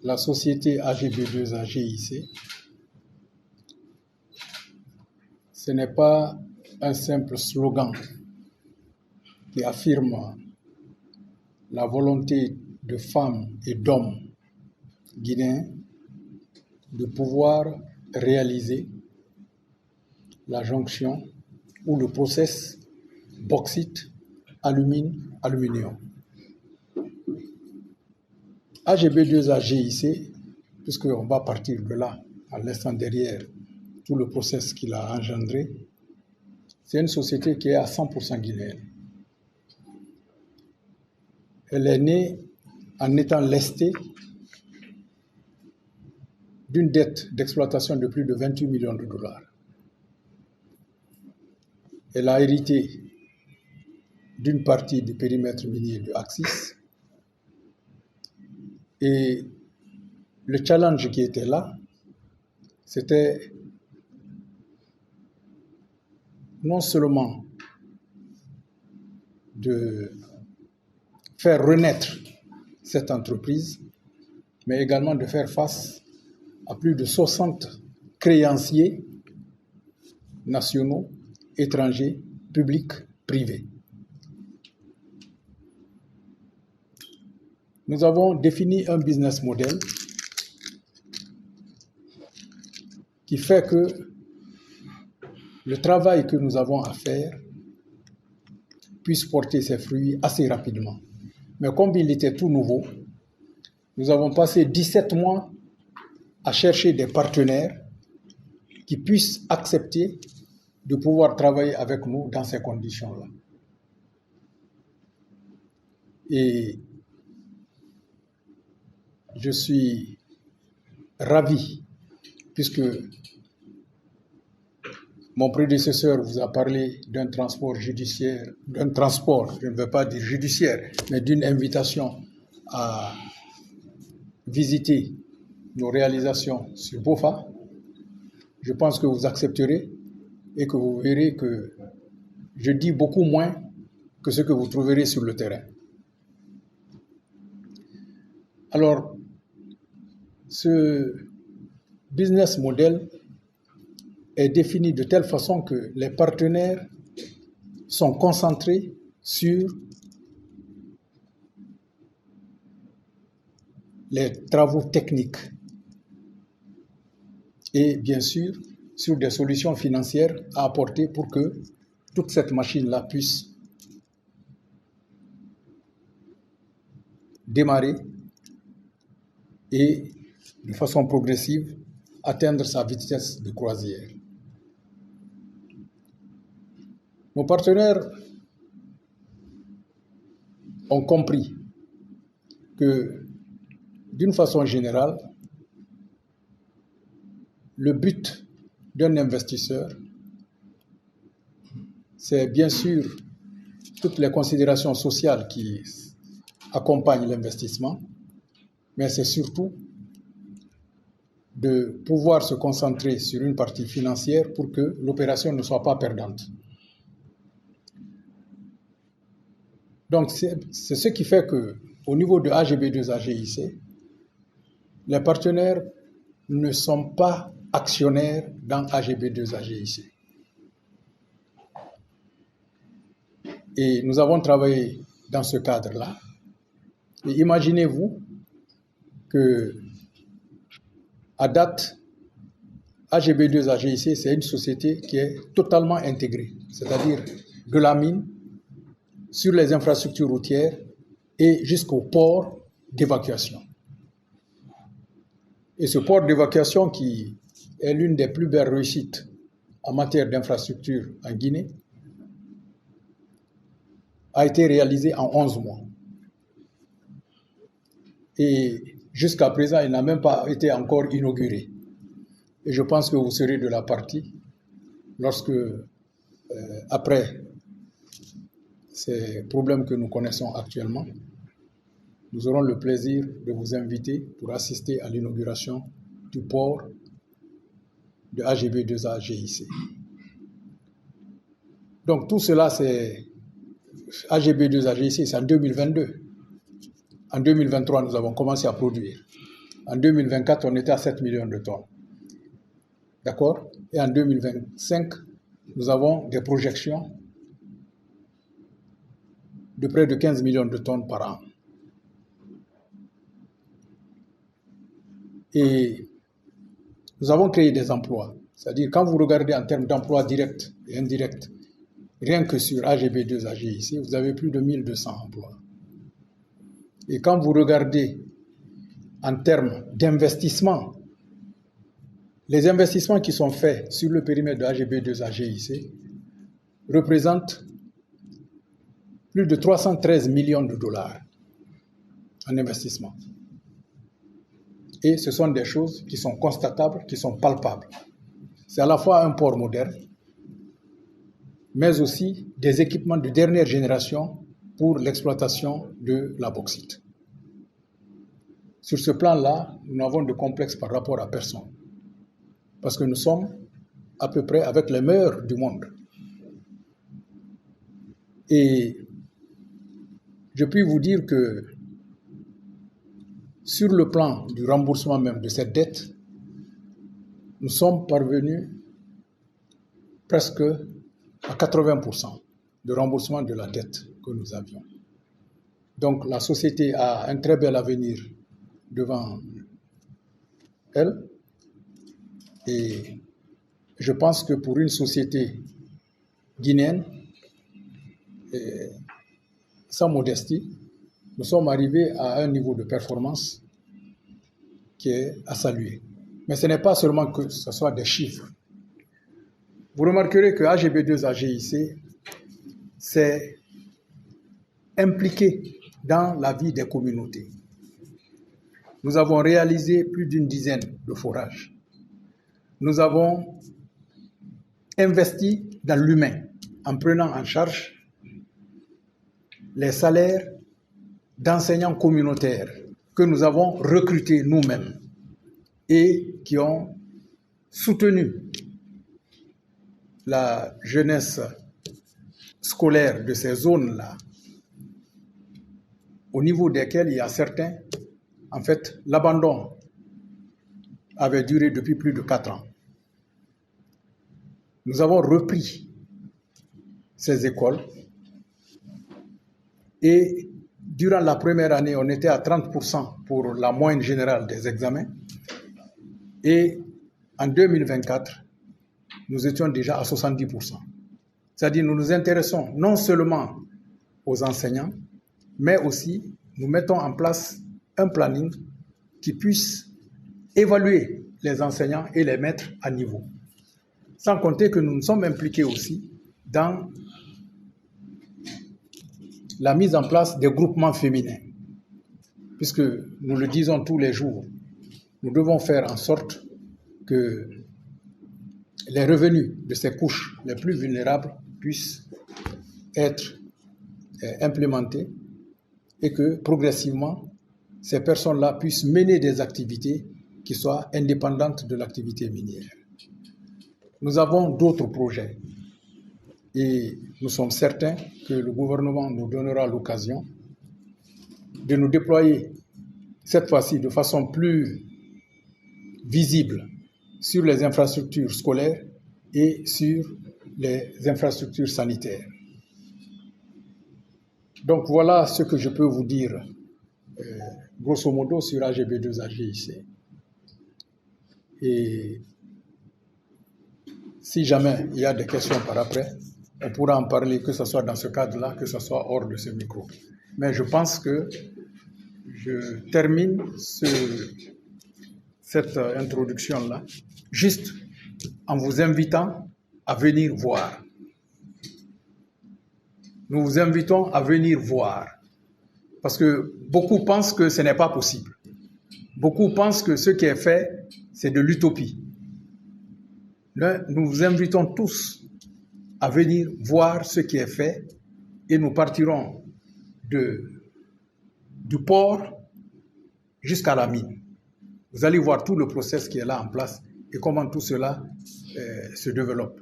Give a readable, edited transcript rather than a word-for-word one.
la société AGB2A-GIC, ce n'est pas un simple slogan qui affirme la volonté de femmes et d'hommes guinéens de pouvoir réaliser la jonction ou le process bauxite, aluminium. AGB2A-GIC, puisqu'on va partir de là, à l'instant derrière, tout le process qu'il a engendré, c'est une société qui est à 100% guinéenne. Elle est née en étant lestée d'une dette d'exploitation de plus de 28 millions de dollars. Elle a hérité d'une partie du périmètre minier de Axis. Et le challenge qui était là, c'était non seulement de faire renaître cette entreprise, mais également de faire face à plus de 60 créanciers nationaux, étrangers, publics, privés. Nous avons défini un business model qui fait que le travail que nous avons à faire puisse porter ses fruits assez rapidement. Mais comme il était tout nouveau, nous avons passé 17 mois à chercher des partenaires qui puissent accepter de pouvoir travailler avec nous dans ces conditions-là. Et je suis ravi, puisque mon prédécesseur vous a parlé d'un transport judiciaire, d'un transport, je ne veux pas dire judiciaire, mais d'une invitation à visiter nos réalisations sur BOFA. Je pense que vous accepterez et que vous verrez que je dis beaucoup moins que ce que vous trouverez sur le terrain. Alors, ce business model est défini de telle façon que les partenaires sont concentrés sur les travaux techniques et bien sûr sur des solutions financières à apporter pour que toute cette machine-là puisse démarrer et de façon progressive atteindre sa vitesse de croisière. Nos partenaires ont compris que, d'une façon générale, le but d'un investisseur, c'est bien sûr toutes les considérations sociales qui accompagnent l'investissement, mais c'est surtout de pouvoir se concentrer sur une partie financière pour que l'opération ne soit pas perdante. Donc, c'est ce qui fait qu'au niveau de AGB2A-GIC, les partenaires ne sont pas actionnaires dans AGB2A-GIC. Et nous avons travaillé dans ce cadre-là. Et imaginez-vous que, à date, AGB2A-GIC, c'est une société qui est totalement intégrée, c'est-à-dire de la mine, sur les infrastructures routières et jusqu'au port d'évacuation. Et ce port d'évacuation, qui est l'une des plus belles réussites en matière d'infrastructure en Guinée, a été réalisé en 11 mois. Et jusqu'à présent, il n'a même pas été encore inauguré. Et je pense que vous serez de la partie lorsque, après ces problèmes que nous connaissons actuellement, nous aurons le plaisir de vous inviter pour assister à l'inauguration du port de AGB2A-GIC. Donc tout cela, c'est AGB2A-GIC, c'est en 2022. En 2023, nous avons commencé à produire. En 2024, on était à 7 millions de tonnes. D'accord? Et en 2025, nous avons des projections de près de 15 millions de tonnes par an. Et nous avons créé des emplois. C'est-à-dire, quand vous regardez en termes d'emplois directs et indirects, rien que sur AGB2, AGIC, vous avez plus de 1200 emplois. Et quand vous regardez en termes d'investissement, les investissements qui sont faits sur le périmètre de AGB2, AGIC représentent plus de 313 millions de dollars en investissement. Et ce sont des choses qui sont constatables, qui sont palpables. C'est à la fois un port moderne, mais aussi des équipements de dernière génération pour l'exploitation de la bauxite. Sur ce plan-là, nous n'avons de complexe par rapport à personne, parce que nous sommes à peu près avec les meilleurs du monde. Et je puis vous dire que sur le plan du remboursement même de cette dette, nous sommes parvenus presque à 80% de remboursement de la dette que nous avions. Donc la société a un très bel avenir devant elle. Et je pense que pour une société guinéenne, sans modestie, nous sommes arrivés à un niveau de performance qui est à saluer. Mais ce n'est pas seulement que ce soit des chiffres. Vous remarquerez que AGB2 AGIC s'est impliqué dans la vie des communautés. Nous avons réalisé plus d'une dizaine de forages. Nous avons investi dans l'humain en prenant en charge les salaires d'enseignants communautaires que nous avons recrutés nous-mêmes et qui ont soutenu la jeunesse scolaire de ces zones-là, au niveau desquelles il y a certains, en fait, l'abandon avait duré depuis plus de 4 ans. Nous avons repris ces écoles et durant la première année, on était à 30% pour la moyenne générale des examens et en 2024, nous étions déjà à 70%. C'est-à-dire nous nous intéressons non seulement aux enseignants, mais aussi nous mettons en place un planning qui puisse évaluer les enseignants et les mettre à niveau. Sans compter que nous nous sommes impliqués aussi dans la mise en place des groupements féminins. Puisque nous le disons tous les jours, nous devons faire en sorte que les revenus de ces couches les plus vulnérables puissent être implémentés et que progressivement, ces personnes-là puissent mener des activités qui soient indépendantes de l'activité minière. Nous avons d'autres projets et nous sommes certains que le gouvernement nous donnera l'occasion de nous déployer cette fois-ci de façon plus visible sur les infrastructures scolaires et sur les infrastructures sanitaires. Donc voilà ce que je peux vous dire, grosso modo, sur AGB2 AGIC. Et si jamais il y a des questions par après, on pourra en parler, que ce soit dans ce cadre-là, que ce soit hors de ce micro. Mais je pense que je termine cette introduction-là juste en vous invitant à venir voir. Nous vous invitons à venir voir. Parce que beaucoup pensent que ce n'est pas possible. Beaucoup pensent que ce qui est fait, c'est de l'utopie. Nous vous invitons tous à venir voir ce qui est fait et nous partirons du port jusqu'à la mine. Vous allez voir tout le process qui est là en place et comment tout cela se développe.